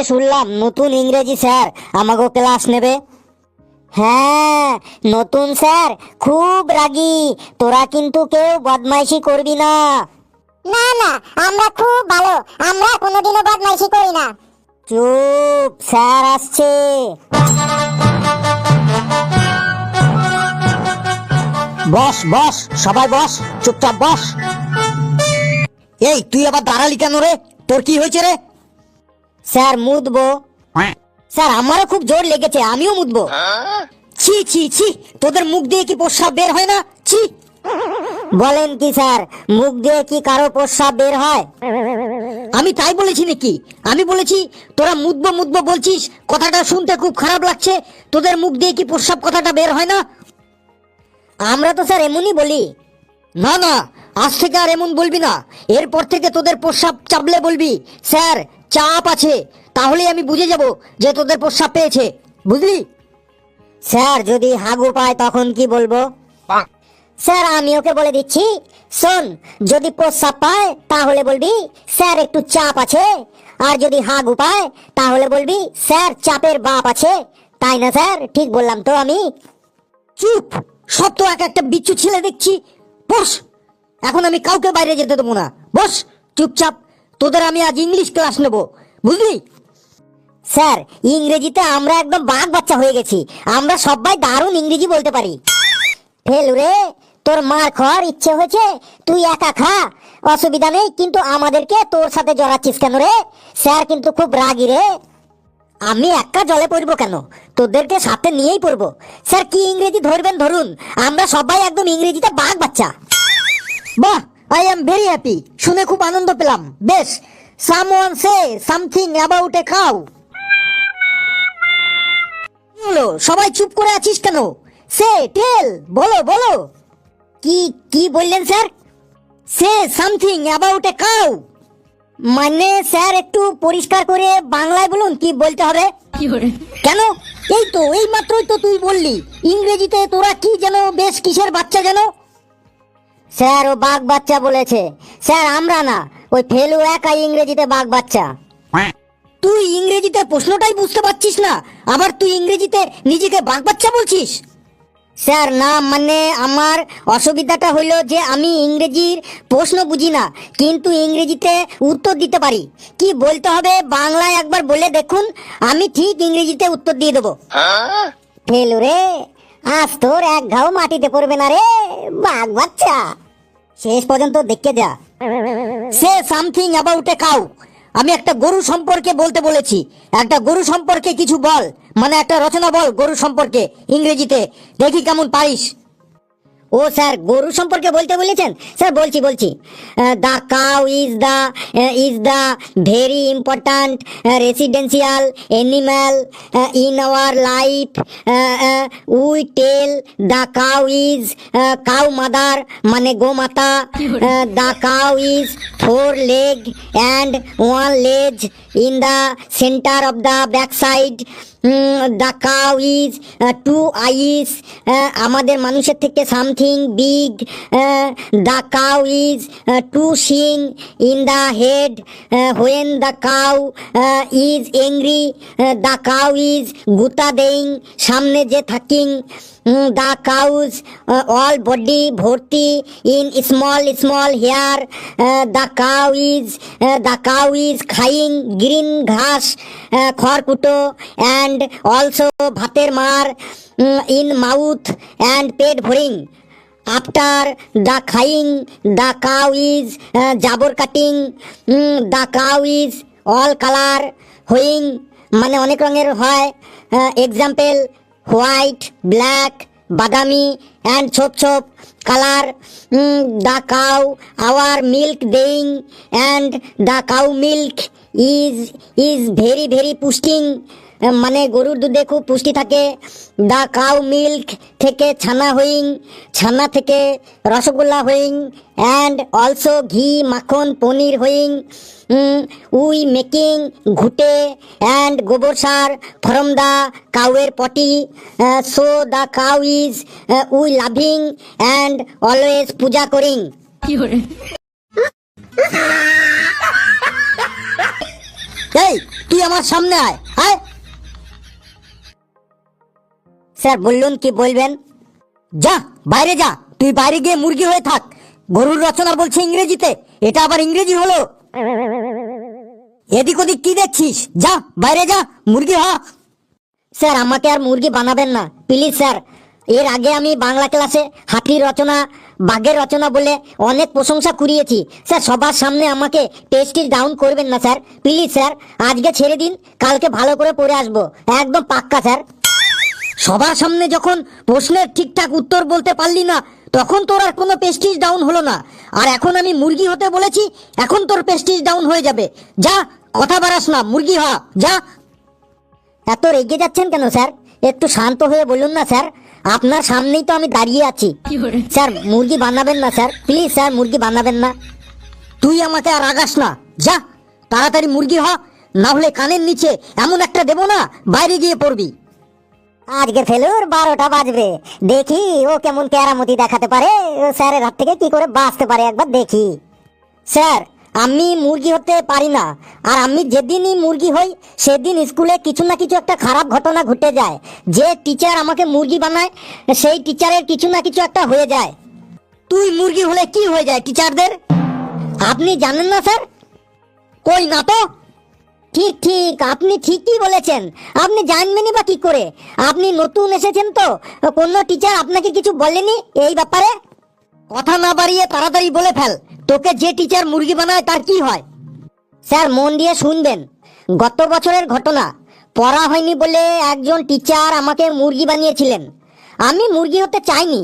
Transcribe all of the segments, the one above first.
শুনলাম নতুন ইংরেজি স্যার আমাকে ক্লাস নেবে। হ্যাঁ, নতুন স্যার খুব রাগী, তোরা কিন্তু কেউ বদমাইশি করবি না। না না, আমরা খুব ভালো, আমরা কোনোদিনও বদমাইশি করি না। চুপ, স্যার আসছে। বস বস, সবাই বস, চুপচাপ বস। এই তুই আবার দাঁড়ালি কেন রে? তোর কি হয়েছে রে? স্যার মুতবো। স্যার আমারও খুব জোর লেগেছে, আমিও মুতবো। ছি ছি ছি, তোদের মুখ দিয়ে কি প্রস্রাব বের হয় না? ছি। বলেন কি স্যার, মুখ দিয়ে কি কারো প্রস্রাব বের হয়? আমি তাই বলেছি নাকি? আমি বলেছি তোরা মুতবো মুতবো বলছিস, কথাটা শুনতে খুব খারাপ লাগছে। তোদের মুখ দিয়ে কি প্রস্রাব কথাটা বের হয় না? আমরা তো স্যার এমনই বলি। না না, আজ থেকে আর এমন বলবি না। এরপর থেকে তোদের প্রস্রাব চাপলে বলবি স্যার চাপ আছে, তাহলে আমি বুঝে যাব যে তোদের প্রস্রাব পেয়েছে, বুঝলি? স্যার যদি হাগু পায় তখন কি বলবো? স্যার আমি ওকে বলে দিচ্ছি, শোন, যদি প্রস্রাব পায় তাহলে বলবি স্যার একটু চাপ আছে, আর যদি হাগু পায় তাহলে বলবি স্যার চাপের বাপ আছে। তাই না স্যার? ঠিক বললাম তো আমি? চুপ, সব তো এক একটা বিচ্ছু ছেলে দেখছি। বস, এখন আমি কাউকে বাইরে যেতে দেবো না। বস চুপচাপ, তোদের আমি আজ ইংলিশ ক্লাস নেব, বুঝলি? স্যার ইংরেজিতে আমরা একদম বাঘ বাচ্চা হয়ে গেছি, আমরা সবাই দারুণ ইংরেজি বলতে পারি। ফেলু রে, তোর মার খাওয়ার ইচ্ছে হয়েছে, তুই একা খা, অসুবিধা নেই, কিন্তু আমাদেরকে তোর সাথে জড়াচ্ছিস কেন রে? স্যার কিন্তু খুব রাগী রে। আমি একা জলে পড়বো কেন? তোদেরকে সাথে নিয়েই পড়বো। স্যার কি ইংরেজি ধরবেন ধরুন, আমরা সবাই একদম ইংরেজিতে বাঘ বাচ্চা। বাহ, আই এম ভেরি হ্যাপি, শুনে খুব আনন্দ পেলাম। বেশ, someone say something about a cow. বলো, সবাই চুপ করে আছিস কেন? সে টেল, বলো বলো। কি কি বললেন sir? Say something about a cow মানে স্যার একটু পরিষ্কার করে বাংলায় বলুন, কি বলতে হবে? কেন, এই তো এই মাত্রই তো তুই বললি ইংরেজিতে তোরা কি যেন বেশ কিসের বাচ্চা যেন। স্যার ও বাঘ বাচ্চা বলেছে স্যার, আমরা না, ওই ফেলু একাই ইংরেজিতে বাঘ বাচ্চা। তুই ইংরেজিতে প্রশ্নটাই বুঝতে পারছিস না, আবার তুই ইংরেজিতে নিজেকে বাঘ বাচ্চা বলছিস? স্যার না, মানে আমার অসুবিধাটা হইল যে আমি ইংরেজির প্রশ্ন বুঝি না, কিন্তু ইংরেজিতে উত্তর দিতে পারি। কি বলতে হবে বাংলায় একবার বলে দেখুন, আমি ঠিক ইংরেজিতে উত্তর দিয়ে দেবো। ফেলু রে, আজ তোর এক ঘাও মাটিতে পড়বে না রে বাঘ বাচ্চা, শেষ পর্যন্ত দেখে যা। Say something about a cow, আমি একটা গরু সম্পর্কে বলতে বলেছি, একটা গরু সম্পর্কে কিছু বল, মানে একটা রচনা বল গরু সম্পর্কে ইংরেজিতে, দেখি কেমন পারিস। ও স্যার গরু সম্পর্কে বলতে বলেছেন? স্যার বলছি বলছি। The cow is the very important residential animal in our life. We tell the cow is cow mother, মানে গোমাতা। The cow is 4 leg and 1 leg in the center of the backside. The cow is 2 eyes, আমাদের মানুষের থেকে something big. The cow is 2 শিং in the head when the cow is angry. The cow is গুতা দেইং, সামনে যে থাকিং। The cow's all body ভর্তি in small small hair. The cow is খাইং গ্রিন ঘাস, খড়কুটো, অ্যান্ড অলসো ভাতের মার ইন মাউথ অ্যান্ড পেট ভরিং। আফটার দ্য খাইং দ্য কাউ ইজ জাবর কাটিং। The cow is all colour হইং, মানে অনেক রঙের হয়। এক্সাম্পল হোয়াইট, ব্ল্যাক, বাদামি অ্যান্ড ছোপ ছোপ colour. The cow our milk দেইং, and the cow milk is very very পুষ্টিং, মানে গরুর দুধে খুব পুষ্টি থাকে। দ্য কাউ মিল্ক থেকে ছানা হইং, ছানা থেকে রসগোল্লা হইং, অ্যান্ড অলসো ঘি মাখন পনির হইং। উই মেকিং ঘুটে অ্যান্ড গোবর সার ফ্রম দ্য কাউয়ের পটি। So the cow is we loving and always puja করিং। এই তুই আমার সামনে আয় আয়। স্যার বললুন কি বলবেন? যা বাইরে যা, তুই বাইরে গিয়ে মুরগি হয়ে থাক। গরুর রচনা বলছে ইংরেজিতে, এটা আবার ইংরেজি হলো? এদিক ওদিক কি দেখছিস? যা বাইরে যা, মুরগি হ। স্যার আমাকে আর মুরগি বানাবেন না প্লিজ স্যার। এর আগে আমি বাংলা ক্লাসে হাতির রচনা, বাঘের রচনা বলে অনেক প্রশংসা কুড়িয়েছি স্যার। সবার সামনে আমাকে টেস্টিস ডাউন করবেন না স্যার, প্লিজ স্যার। আজকে ছেড়ে দিন, কালকে ভালো করে পড়ে আসবো, একদম পাক্কা স্যার। সবার সামনে যখন প্রশ্নের ঠিকঠাক উত্তর বলতে পারলি না, তখন তোর আর কোনো প্রেস্টিজ ডাউন হলো না। আর এখন আমি মুরগি হতে বলেছি, এখন তোর প্রেস্টিজ ডাউন হয়ে যাবে। যা, কথা বাড়াস না, মুরগি হ যা। এত রেগে যাচ্ছেন কেন স্যার? একটু শান্ত হয়ে বলুন না স্যার, আপনার সামনেই তো আমি দাঁড়িয়ে আছি। স্যার মুরগি বানাবেন না স্যার, প্লিজ স্যার, মুরগি বানাবেন না। তুই আমাকে আর রাগাস না, যা তাড়াতাড়ি মুরগি হ, না হলে কানের নিচে এমন একটা দেবো না, বাইরে গিয়ে পড়বি। আজকে ফেলুর 12টা বাজবে, দেখি ও কেমন কেরামতি দেখাতে পারে, ও স্যারের হাত থেকে কি করে বাঁচতে পারে একবার দেখি। স্যার আমি মুরগি হতে পারি না, আর আমি যেদিনই মুরগি হই সেদিন স্কুলে কিছু না কিছু একটা খারাপ ঘটনা ঘটে যায়। যে টিচার আমাকে মুরগি বানায় সেই টিচারের কিছু না কিছু একটা হয়ে যায়। তুই মুরগি হলে কি হয়ে যায় টিচারদের? আপনি জানেন না স্যার? কই না তো। ঠিক ঠিক, আপনি ঠিকই বলেছেন। আপনি জানবেনই বা কি করে? আপনি নতুন এসেছেন তো, কোনো টিচার আপনাকে কিছু বলেনি এই ব্যাপারে? কথা না বাড়িয়ে তাড়াতাড়ি বলে ফেল, তোকে যে টিচার মুরগি বানায় তার কি হয়? স্যার মন দিয়ে শুনবেন, গত বছরের ঘটনা। পড়া হয়নি বলে একজন টিচার আমাকে মুরগি বানিয়েছিলেন। আমি মুরগি হতে চাইনি,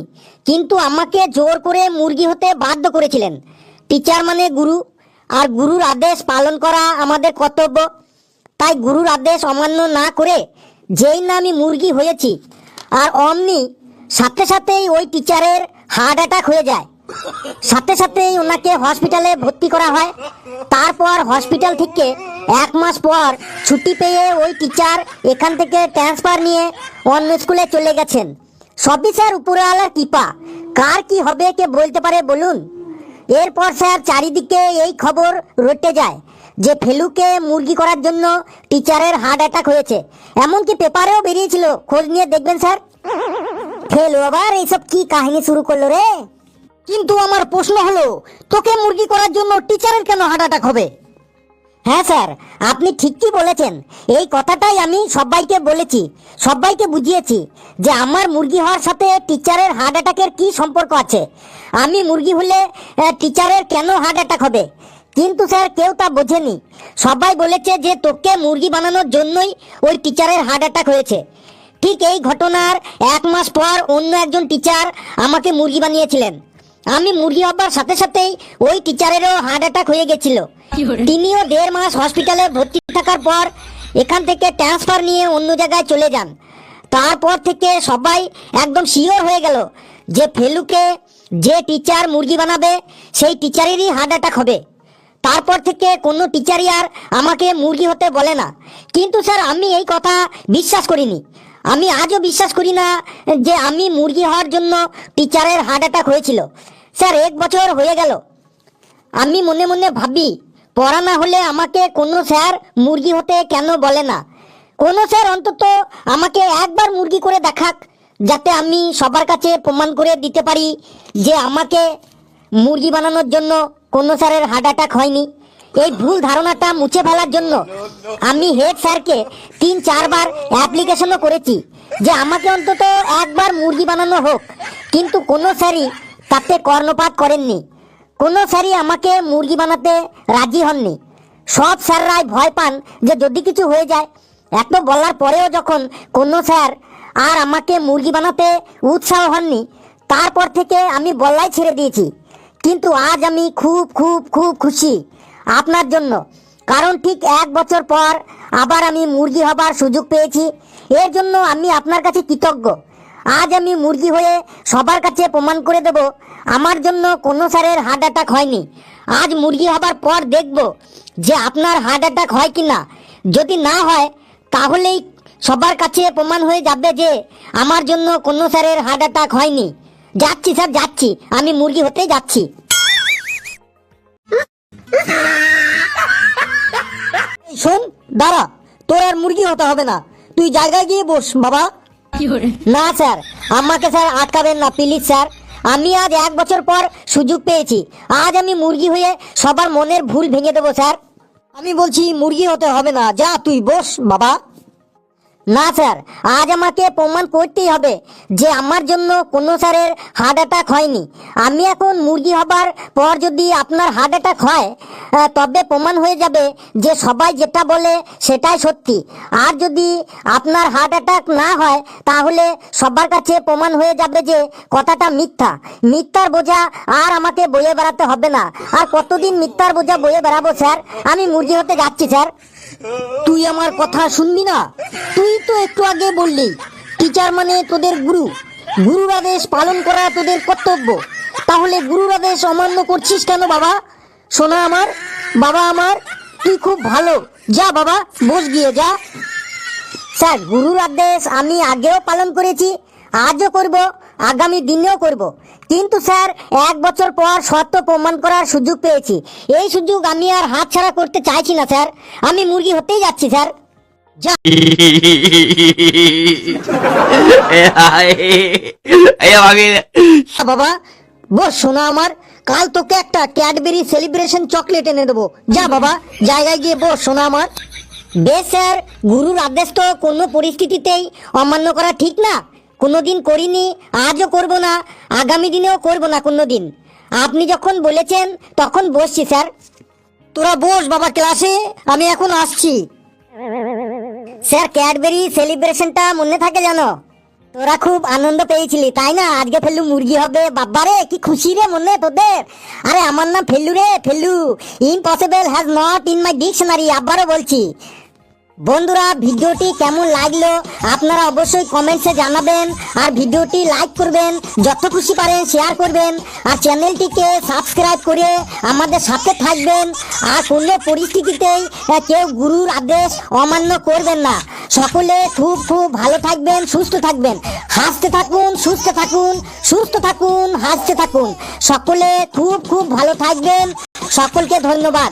কিন্তু আমাকে জোর করে মুরগি হতে বাধ্য করেছিলেন। টিচার মানে গুরু, আর গুরুর আদেশ পালন করা আমাদের কর্তব্য। তাই গুরুর আদেশ অমান্য না করে যেই না আমি মুরগি হয়েছি, আর অমনি সাথে সাথেই ওই টিচারের হার্ট অ্যাটাক হয়ে যায়। সাথে সাথেই ওনাকে হসপিটালে ভর্তি করা হয়। তারপর হসপিটাল থেকে 1 মাস পর ছুটি পেয়ে ওই টিচার এখান থেকে ট্রান্সফার নিয়ে অন্য স্কুলে চলে গেছেন। সবই স্যার উপরওয়ালার কৃপা। কার কি হবে কে বলতে পারে বলুন? এরপর স্যার চারিদিকে এই খবর রটে যায় যে ফেলুকে মুরগি করার জন্য টিচারের হার্ট অ্যাটাক হয়েছে। এমনকি পেপারেও বেরিয়েছিল, খোঁজ নিয়ে দেখবেন স্যার। ফেলু আবার এইসব কি কাহিনী শুরু করলো রে? কিন্তু আমার প্রশ্ন হলো, তোকে মুরগি করার জন্য টিচারের কেন হার্ট অ্যাটাক হবে? হ্যাঁ স্যার, আপনি ঠিকই বলেছেন। এই কথাটাই আমি সবাইকে বলেছি, সবাইকে বুঝিয়েছি যে আমার মুরগি হওয়ার সাথে টিচারের হার্ট অ্যাটাকের কি সম্পর্ক আছে। আমি মুরগি হলে টিচারের কেন হার্ট অ্যাটাক হবে? কিন্তু স্যার কেউ তা বোঝেনি। সবাই বলেছে যে তোকে মুরগি বানানোর জন্যই ওই টিচারের হার্ট অ্যাটাক হয়েছে। ঠিক এই ঘটনার 1 মাস পর অন্য একজন টিচার আমাকে মুরগি বানিয়েছিলেন। আমি মুরগি হবার সাথে সাথেই ওই টিচারেরও হার্ট অ্যাটাক হয়ে গেছিল। তিনিও 1.5 মাস হসপিটালে ভর্তি থাকার পর এখান থেকে ট্রান্সফার নিয়ে অন্য জায়গায় চলে যান। তারপর থেকে সবাই একদম শিওর হয়ে গেল যে ফেলুকে যে টিচার মুরগি বানাবে সেই টিচারেরই হার্ট অ্যাটাক হবে। তারপর থেকে কোনো টিচারই আর আমাকে মুরগি হতে বলে না। কিন্তু স্যার আমি এই কথা বিশ্বাস করিনি। আমি আজও বিশ্বাস করি না যে আমি মুরগি হওয়ার জন্য টিচারের হার্ট অ্যাটাক হয়েছিল। স্যার 1 বছর হয়ে গেল, আমি মনে মনে ভাবি পড়া না হলে আমাকে কোনো স্যার মুরগি হতে কেন বলে না। কোনো স্যার অন্তত আমাকে একবার মুরগি করে দেখাক, যাতে আমি সবার কাছে প্রমাণ করে দিতে পারি যে আমাকে মুরগি বানানোর জন্য কোনো স্যারের হার্ট অ্যাটাক হয়নি। এই ভুল ধারণাটা মুছে ফেলার জন্য আমি হেড স্যারকে 3-4 বার অ্যাপ্লিকেশনও করেছি যে আমাকে অন্তত একবার মুরগি বানানো হোক, কিন্তু কোনো স্যারই তাতে কর্ণপাত করেননি। কোনো স্যারই আমাকে মুরগি বানাতে রাজি হননি। সব স্যাররাই ভয় পান যে যদি কিছু হয়ে যায়। এত বলার পরেও যখন কোনো স্যার আর আমাকে মুরগি বানাতে উৎসাহ হননি, তারপর থেকে আমি বলাই ছেড়ে দিয়েছি। কিন্তু আজ আমি খুব খুব খুব খুশি আপনার জন্য, কারণ ঠিক 1 বছর পর আবার আমি মুরগি হবার সুযোগ পেয়েছি। এর জন্য আমি আপনার কাছে কৃতজ্ঞ। আজ আমি মুরগি হয়ে সবার কাছে প্রমাণ করে দেব আমার জন্য কোনো স্যারের হার্ট অ্যাটাক হয়নি। আজ মুরগি হবার পর দেখব যে আপনার হার্ট অ্যাটাক হয় কি না। যদি না হয় তাহলেই সবার কাছে প্রমাণ হয়ে যাবে যে আমার জন্য কোনো স্যারের হার্ট অ্যাটাক হয়নি। যাচ্ছি স্যার, যাচ্ছি, আমি মুরগি হতে যাচ্ছি। শোন, দাঁড়া, তোর আর মুরগি হতে হবে না, তুই জায়গায় গিয়ে বস বাবা। না স্যার, আমাকে স্যার আটকাবেন না প্লিজ স্যার। আমি আজ 1 বছর পর সুযোগ পেয়েছি, আজ আমি মুরগি হয়ে সবার মনের ভুল ভেঙে দেবো স্যার। আমি বলছি মুরগি হতে হবে না, যা তুই বস বাবা। না স্যার, আজ আমাকে প্রমাণ করতেই হবে যে আমার জন্য কোনো স্যারের হার্ট অ্যাটাক হয়নি। আমি এখন মুরগি হবার পর যদি আপনার হার্ট অ্যাটাক হয়, তবে প্রমাণ হয়ে যাবে যে সবাই যেটা বলে সেটাই সত্যি। আর যদি আপনার হার্ট অ্যাটাক না হয় তাহলে সবার কাছে প্রমাণ হয়ে যাবে যে কথাটা মিথ্যা। মিথ্যার বোঝা আর আমাকে বয়ে বেড়াতে হবে না। আর কতদিন মিথ্যার বোঝা বয়ে বেড়াবো স্যার? আমি মুরগি হতে যাচ্ছি স্যার। তুই আমার কথা শুনবি না? তুই তো একটু আগে বললি টিচার মানে তোদের গুরু, গুরুর আদেশ পালন করা তোদের কর্তব্য। তাহলে গুরুর আদেশ অমান্য করছিস কেন বাবা? শোনা আমার, বাবা আমার, তুই খুব ভালো, যা বাবা বস গিয়ে যা। স্যার, গুরুর আদেশ আমি আগেও পালন করেছি, আজও করব, আগামী দিনেও করব। কিন্তু স্যার 1 বছর পর সত্য প্রমাণ করার সুযোগ পেয়েছি, এই সুযোগ আমি আর হাতছাড়া করতে চাইছি না স্যার। আমি মুরগি হতেই যাচ্ছি স্যার। যা বাবা বস শোনা আমার, কাল তোকে একটা ক্যাডবেরি সেলিব্রেশন চকলেট এনে দেবো। যা বাবা জায়গায় গিয়ে বস শোনা আমার। বেশ স্যার, গুরুর আদেশ তো কোনো পরিস্থিতিতেই অমান্য করা ঠিক না। কোনোদিন করিনি, আজও করব না, আগামী দিনেও করব না কোনোদিন। আপনি যখন বলেছেন তখন বসছি স্যার। তোরা বস বাবা ক্লাসে, আমি এখন আসছি। স্যার, ক্যাডবেরি সেলিব্রেশনটা মনে থাকে জানো? তোরা খুব আনন্দ পেয়েছিলি তাই না? আজকে ফেলু মুরগি হবে, বাবারে কি খুশি রে মনে তোদের। আরে আমার নাম ফেলু রে, Felu. Impossible has not in my dictionary, আবারও বলছি। বন্ধুরা, ভিডিওটি কেমন লাগলো আপনারা অবশ্যই কমেন্টসে জানাবেন। আর ভিডিওটি লাইক করবেন, যত খুশি পারেন শেয়ার করবেন। আর চ্যানেলটিকে সাবস্ক্রাইব করে আমাদের সাথে থাকবেন। আর কোনো পরিস্থিতিতেই কেউ গুরুর আদেশ অমান্য করবেন না। সকলে খুব খুব ভালো থাকবেন, সুস্থ থাকবেন, হাসতে থাকুন, সুস্থ থাকুন, সুস্থ থাকুন, হাসতে থাকুন। সকলে খুব খুব ভালো থাকবেন। সকলকে ধন্যবাদ।